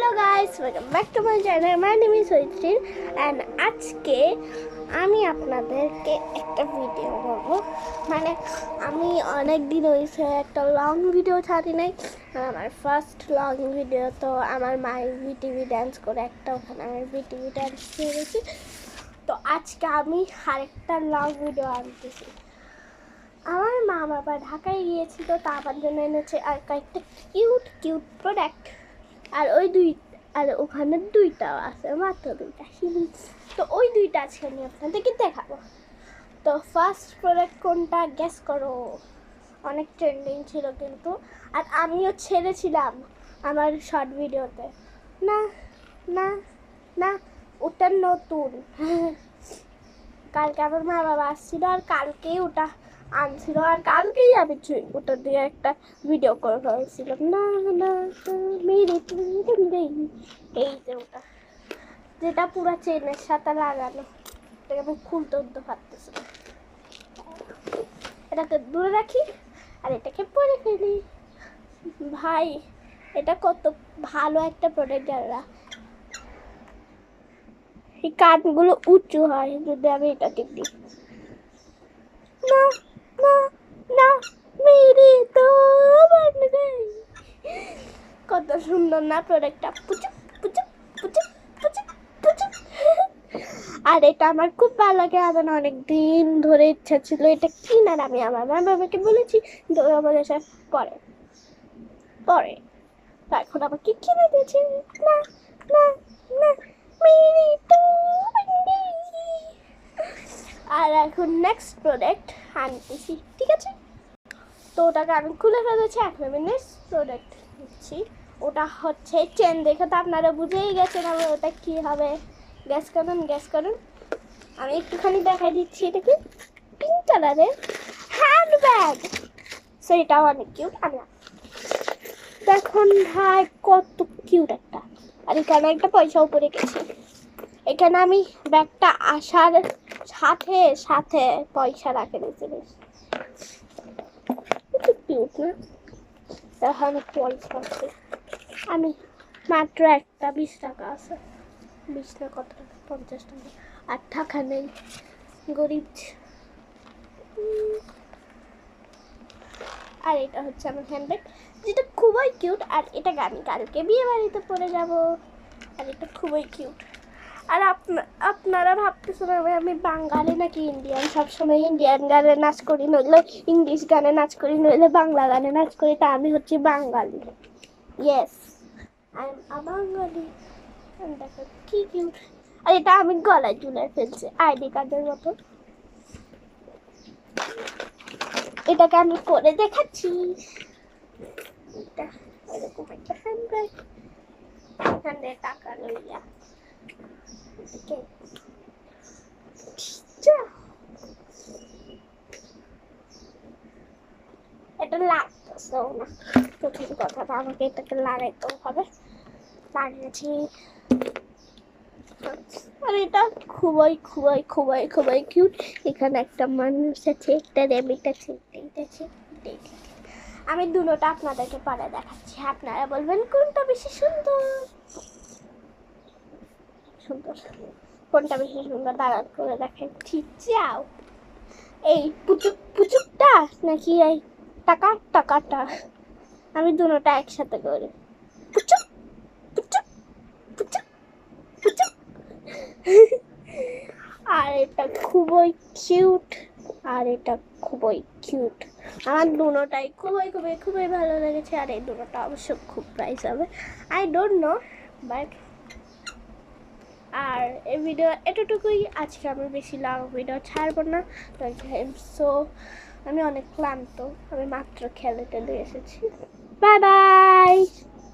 Hello guys, welcome back to my channel. My name is Soitri and আজকে আমি আপনাদেরকে একটা ভিডিও করব। মানে আমি অনেক দিন হয়েছে একটা লং ভিডিও ছাড়ি নাই। আমার ফার্স্ট লং ভিডিও তো আমার মায়ের বিটিভি ডান্স করে একটা, ওখানে আমি বিটিভি ডান্স করেছি। তো আজকে আমি আরেকটা লং ভিডিও আনতেছি। আমার মা বাবা ঢাকায় গিয়েছিল, তো আমার জন্য এনেছে আর কয়েকটা কিউট কিউট প্রোডাক্ট। আর আর ওখানে দুইটাও আছে, মাত্র দুইটা। তো ওই দুইটা আজকে আমি আপনাদেরকে দেখাবো। তো ফার্স্ট প্রোডাক্ট কোনটা গেস করো। অনেক ট্রেন্ডিং ছিল কিন্তু, আর আমিও ছেড়েছিলাম আমার শর্ট ভিডিওতে। না না না, ওটা নতুন। কালকে আমার মা বাবা আসছিল আর কালকেই ওটা আনছিল, আর কালকেই আমি ওটা দিয়ে একটা ভিডিও করে ফেলছিলাম। না না মেরে এই যে ওটা, যেটা পুরো চেনের সাথে লাগানো, এটাকে আমি খুলতে উঠতে পারতেছি না। এটাকে দূরে রাখি আর এটাকে পরে ফেলি। ভাই এটা কত ভালো একটা প্রোডাক্ট। যারা এই কানগুলো উঁচু হয় যদি আমি এটাকে দিই। না না না মেরে তো কত সুন্দর না প্রোডাক্টটা। পুচুক পুচুক পুচুক পুচুক পুচুক। আর এটা আমার খুব ভালো লাগে। আমার অনেক দিন ধরে ইচ্ছা ছিল এটা কিনার। আমি আমার মা বাবাকে বলেছি, আমাদের সাথে পরে পরে তো এখন আমাকে কিনে দিয়েছে। না না না মেরে তো। আর এখন নেক্সট প্রোডাক্ট আনতেছি, ঠিক আছে? তো ওটাকে আমি খুলে ফেলেছি। এখন আমি নেক্সট প্রোডাক্ট দিচ্ছি। ওটা হচ্ছে চেন। দেখে তো আপনারা বুঝেই গেছেন আমার ওটা কী হবে। গ্যাস করুন। আমি একটুখানি দেখাই দিচ্ছি। এটা কি পিঙ্ক কালারের হ্যান্ডব্যাগ। সো এটাও অনেক কিউট। আমি দেখুন ভাই কত কিউট একটা। আর এখানে একটা পয়সা উপরে গেছে। এখানে আমি ব্যাগটা আসার সাথে সাথে পয়সা রাখে দিয়েছি। বেশ কিউট না? এখন পয়সা আছে আমি মাত্র একটা 20 টাকা আছে। 20 না কত টাকা, 50 টাকা। আর টাকা নেই, গরিব। আর এটা হচ্ছে আমার হ্যান্ডব্যাগ, যেটা খুবই কিউট। আর এটাকে আমি কালকে বিয়ে বাড়িতে পরে যাব। আর এটা খুবই কিউট। আর আপনারা ভাবতেছেন আমি বাঙালি নাকি ইন্ডিয়ান। সবসময় ইন্ডিয়ান গানে নাচ করি, নইলে ইংলিশ গানে নাচ করি, নইলে বাংলা গানে নাচ করি। তা আমি হচ্ছি বাঙালি। ইয়েস, আই এম আ বাঙালি। দেখো কি কিউট। আর এটা আমি গলায় ঝুলে ফেলছি আইডি কার্ডের মতো। এটাকে আমি করে দেখাচ্ছি। এটা এরকম একটা হ্যান্ডব্যাগ, এখানে টাকা লইয়া। এটা লাগতেছেও না। প্রথম কথাটা আমাকে এটাকে লাগাইতেও হবে। লাগিয়েছি। আর এটা খুবই খুবই খুবই খুবই কিউট। এখানে একটা মানুষ আছে, একটা রেবিট আছে, আমি দুটোটা আপনাদেরকে পরে দেখাচ্ছি। আপনারা বলবেন কোনটা বেশি সুন্দর। কোনটা বেশি সুন্দর দাঁড়ান করে দেখাচ্ছি। যাও, এই পুচুকটা নাকি এই টাকাটা? আমি দুটোটা একসাথে করি। পুচুক পুচুক পুচুক পুচুক। আর এটা খুবই কিউট। আর এটা খুবই কিউট। আমার দুটোটাই খুবই খুবই খুবই ভালো লেগেছে। আর এই দুটোটা অবশ্য খুব প্রাইস হবে, আই ডোন্ট নো, বাট। আর এই ভিডিও এতটুকুই। আজকে আমি বেশি লং ভিডিও ছাড়বো না। সো আমি অনেক ক্লান্ত। আমি মাত্র খেলতে দিয়ে এসেছি। Bye bye.